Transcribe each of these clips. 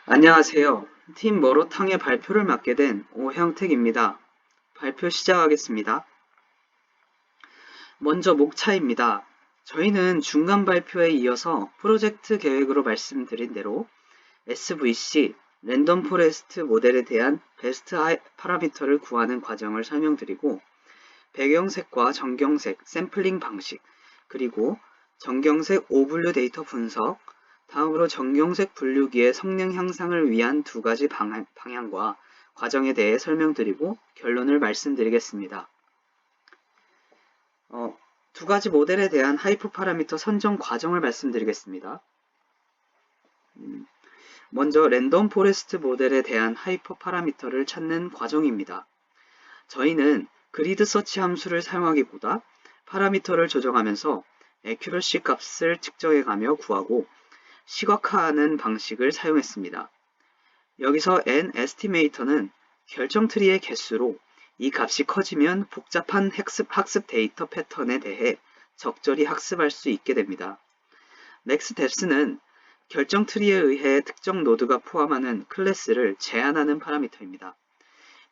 안녕하세요. 팀 머로탕의 발표를 맡게 된 오형택입니다. 발표 시작하겠습니다. 먼저 목차입니다. 저희는 중간 발표에 이어서 프로젝트 계획으로 말씀드린 대로 SVC, 랜덤 포레스트 모델에 대한 베스트 파라미터를 구하는 과정을 설명드리고 배경색과 정경색, 샘플링 방식, 그리고 정경색 오분류 데이터 분석, 다음으로 정경색 분류기의 성능 향상을 위한 두 가지 방향과 과정에 대해 설명드리고 결론을 말씀드리겠습니다. 두 가지 모델에 대한 하이퍼 파라미터 선정 과정을 말씀드리겠습니다. 먼저 랜덤 포레스트 모델에 대한 하이퍼 파라미터를 찾는 과정입니다. 저희는 그리드 서치 함수를 사용하기보다 파라미터를 조정하면서 애큐러시 값을 측정해가며 구하고 시각화하는 방식을 사용했습니다. 여기서 n 에스티메이터는 결정 트리의 개수로 이 값이 커지면 복잡한 학습 데이터 패턴에 대해 적절히 학습할 수 있게 됩니다. 맥스 뎁스는 결정 트리에 의해 특정 노드가 포함하는 클래스를 제한하는 파라미터입니다.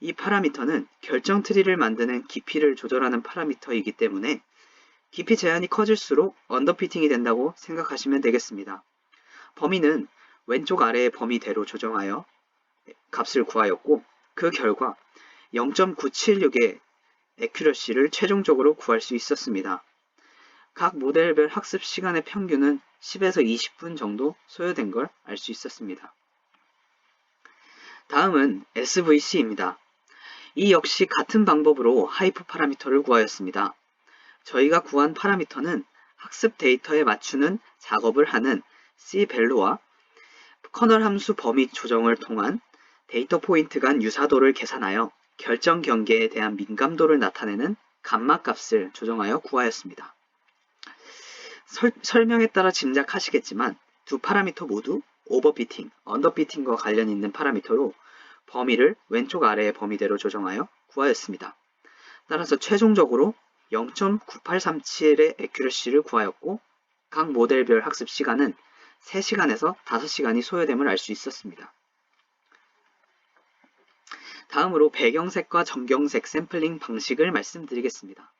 이 파라미터는 결정 트리를 만드는 깊이를 조절하는 파라미터이기 때문에 깊이 제한이 커질수록 언더피팅이 된다고 생각하시면 되겠습니다. 범위는 왼쪽 아래의 범위대로 조정하여 값을 구하였고 그 결과 0.976의 애큐러시를 최종적으로 구할 수 있었습니다. 각 모델별 학습 시간의 평균은 10에서 20분 정도 소요된 걸 알 수 있었습니다. 다음은 SVC입니다. 이 역시 같은 방법으로 하이퍼 파라미터를 구하였습니다. 저희가 구한 파라미터는 학습 데이터에 맞추는 작업을 하는 C밸류와 커널 함수 범위 조정을 통한 데이터 포인트 간 유사도를 계산하여 결정 경계에 대한 민감도를 나타내는 감마 값을 조정하여 구하였습니다. 설명에 따라 짐작하시겠지만 두 파라미터 모두 오버피팅, 언더피팅과 관련 있는 파라미터로 범위를 왼쪽 아래의 범위대로 조정하여 구하였습니다. 따라서 최종적으로 0.9837의 애큐러시를 구하였고 각 모델별 학습 시간은 3시간에서 5시간이 소요됨을 알 수 있었습니다. 다음으로 배경색과 정경색 샘플링 방식을 말씀드리겠습니다.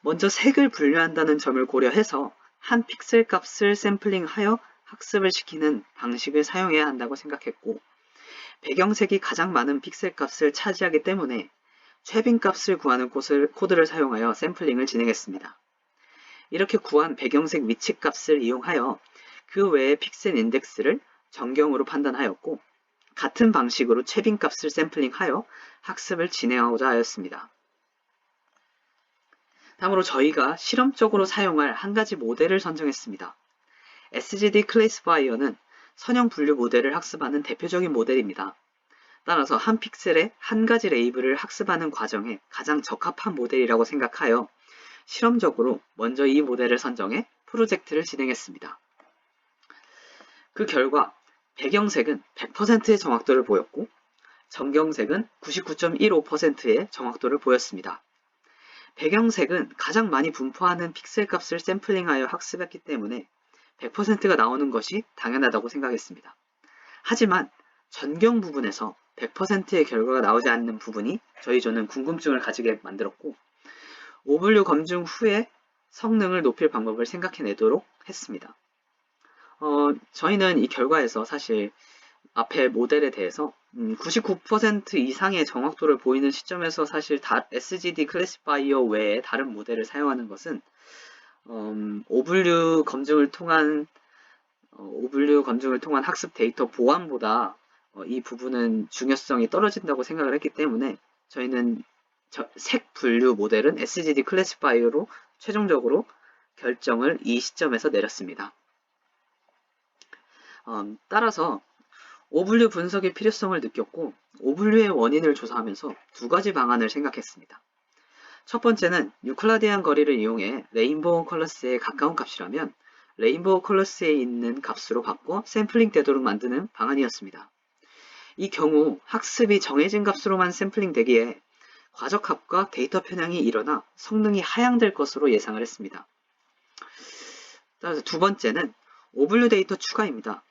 먼저 색을 분류한다는 점을 고려해서 한 픽셀 값을 샘플링하여 학습을 시키는 방식을 사용해야 한다고 생각했고 배경색이 가장 많은 픽셀 값을 차지하기 때문에 최빈 값을 구하는 코드를 사용하여 샘플링을 진행했습니다. 이렇게 구한 배경색 위치 값을 이용하여 그 외의 픽셀 인덱스를 정경으로 판단하였고 같은 방식으로 최빈 값을 샘플링하여 학습을 진행하고자 하였습니다. 다음으로 저희가 실험적으로 사용할 한 가지 모델을 선정했습니다. SGD 클래시파이어는 선형 분류 모델을 학습하는 대표적인 모델입니다. 따라서 한 픽셀에 한 가지 레이블을 학습하는 과정에 가장 적합한 모델이라고 생각하여 실험적으로 먼저 이 모델을 선정해 프로젝트를 진행했습니다. 그 결과 배경색은 100%의 정확도를 보였고 정경색은 99.15%의 정확도를 보였습니다. 배경색은 가장 많이 분포하는 픽셀 값을 샘플링하여 학습했기 때문에 100%가 나오는 것이 당연하다고 생각했습니다. 하지만 전경 부분에서 100%의 결과가 나오지 않는 부분이 저는 궁금증을 가지게 만들었고 오분류 검증 후에 성능을 높일 방법을 생각해내도록 했습니다. 저희는 이 결과에서 사실 앞에 모델에 대해서 99% 이상의 정확도를 보이는 시점에서 사실 SGD 클래시파이어 외에 다른 모델을 사용하는 것은 오분류 검증을 통한 학습 데이터 보안보다 이 부분은 중요성이 떨어진다고 생각을 했기 때문에 저희는 색 분류 모델은 SGD 클래시파이어로 최종적으로 결정을 이 시점에서 내렸습니다. 따라서 오분류 분석의 필요성을 느꼈고 오분류의 원인을 조사하면서 두 가지 방안을 생각했습니다. 첫 번째는 유클라디안 거리를 이용해 레인보우 컬러스에 가까운 값이라면 레인보우 컬러스에 있는 값으로 바꿔 샘플링 되도록 만드는 방안이었습니다. 이 경우 학습이 정해진 값으로만 샘플링 되기에 과적합과 데이터 편향이 일어나 성능이 하향될 것으로 예상을 했습니다. 따라서 두 번째는 오분류 데이터 추가입니다.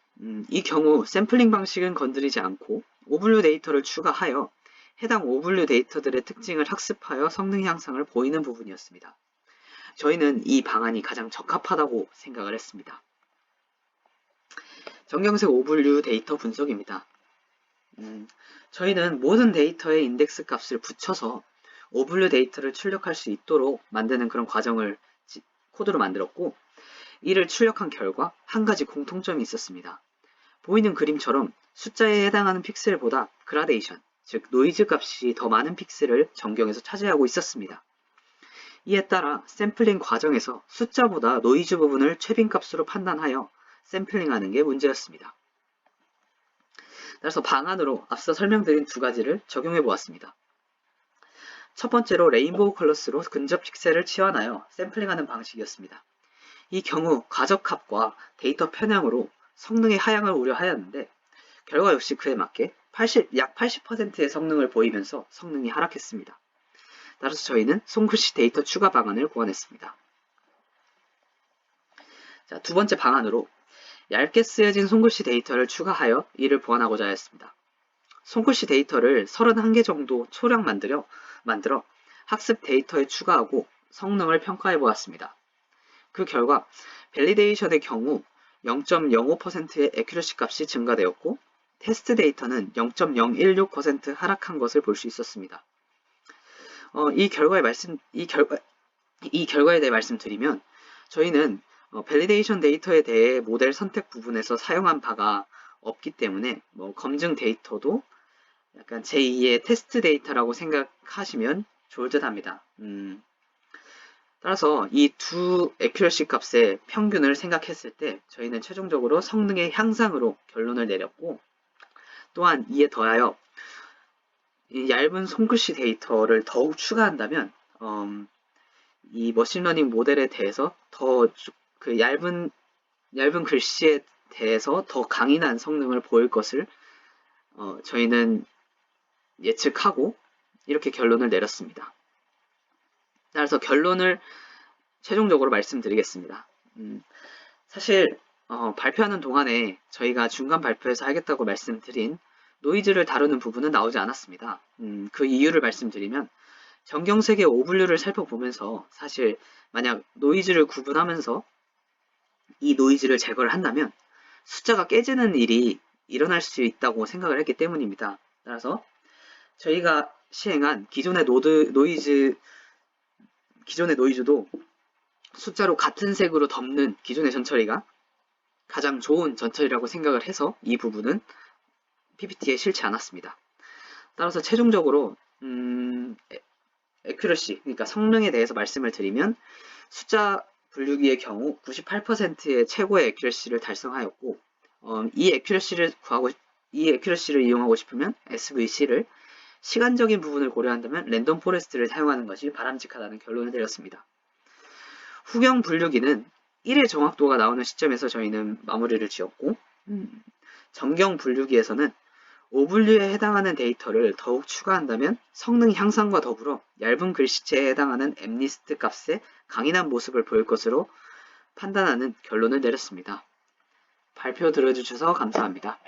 이 경우 샘플링 방식은 건드리지 않고 오분류 데이터를 추가하여 해당 오분류 데이터들의 특징을 학습하여 성능 향상을 보이는 부분이었습니다. 저희는 이 방안이 가장 적합하다고 생각을 했습니다. 정경색 오분류 데이터 분석입니다. 저희는 모든 데이터의 인덱스 값을 붙여서 오분류 데이터를 출력할 수 있도록 만드는 그런 과정을 코드로 만들었고, 이를 출력한 결과 한 가지 공통점이 있었습니다. 보이는 그림처럼 숫자에 해당하는 픽셀보다 그라데이션, 즉 노이즈 값이 더 많은 픽셀을 전경에서 차지하고 있었습니다. 이에 따라 샘플링 과정에서 숫자보다 노이즈 부분을 최빈 값으로 판단하여 샘플링하는 게 문제였습니다. 따라서 방안으로 앞서 설명드린 두 가지를 적용해 보았습니다. 첫 번째로 레인보우 컬러스로 근접 픽셀을 치환하여 샘플링하는 방식이었습니다. 이 경우 과적합과 데이터 편향으로 성능의 하향을 우려하였는데 결과 역시 그에 맞게 약 80%의 성능을 보이면서 성능이 하락했습니다. 따라서 저희는 손글씨 데이터 추가 방안을 고안했습니다. 자, 두 번째 방안으로 얇게 쓰여진 손글씨 데이터를 추가하여 이를 보완하고자 하였습니다. 손글씨 데이터를 31개 정도 소량 만들어 학습 데이터에 추가하고 성능을 평가해 보았습니다. 그 결과 밸리데이션의 경우 0.05%의 애큐러시 값이 증가되었고 테스트 데이터는 0.016% 하락한 것을 볼 수 있었습니다. 이 결과에 대해 말씀드리면 저희는 밸리데이션 데이터에 대해 모델 선택 부분에서 사용한 바가 없기 때문에 검증 데이터도 약간 제2의 테스트 데이터라고 생각하시면 좋을 듯 합니다. 따라서 이 두 애큐러시 값의 평균을 생각했을 때 저희는 최종적으로 성능의 향상으로 결론을 내렸고, 또한 이에 더하여 이 얇은 손글씨 데이터를 더욱 추가한다면 이 머신러닝 모델에 대해서 더 그 얇은 글씨에 대해서 더 강인한 성능을 보일 것을 저희는 예측하고 이렇게 결론을 내렸습니다. 따라서 결론을 최종적으로 말씀드리겠습니다. 사실 발표하는 동안에 저희가 중간 발표에서 하겠다고 말씀드린 노이즈를 다루는 부분은 나오지 않았습니다. 그 이유를 말씀드리면 정경색의 오분류를 살펴보면서 사실 만약 노이즈를 구분하면서 이 노이즈를 제거를 한다면 숫자가 깨지는 일이 일어날 수 있다고 생각을 했기 때문입니다. 따라서 저희가 시행한 기존의 노이즈도 숫자로 같은 색으로 덮는 기존의 전처리가 가장 좋은 전처리라고 생각을 해서 이 부분은 PPT에 실지 않았습니다. 따라서 최종적으로 애큐러시, 그러니까 성능에 대해서 말씀을 드리면 숫자 분류기의 경우 98%의 최고의 애큐러시를 달성하였고, 이 애큐러시를 이용하고 싶으면 SVC를, 시간적인 부분을 고려한다면 랜덤 포레스트를 사용하는 것이 바람직하다는 결론을 내렸습니다. 후경 분류기는 1의 정확도가 나오는 시점에서 저희는 마무리를 지었고, 정경 분류기에서는 오분류에 해당하는 데이터를 더욱 추가한다면 성능 향상과 더불어 얇은 글씨체에 해당하는 엠리스트 값의 강인한 모습을 보일 것으로 판단하는 결론을 내렸습니다. 발표 들어주셔서 감사합니다.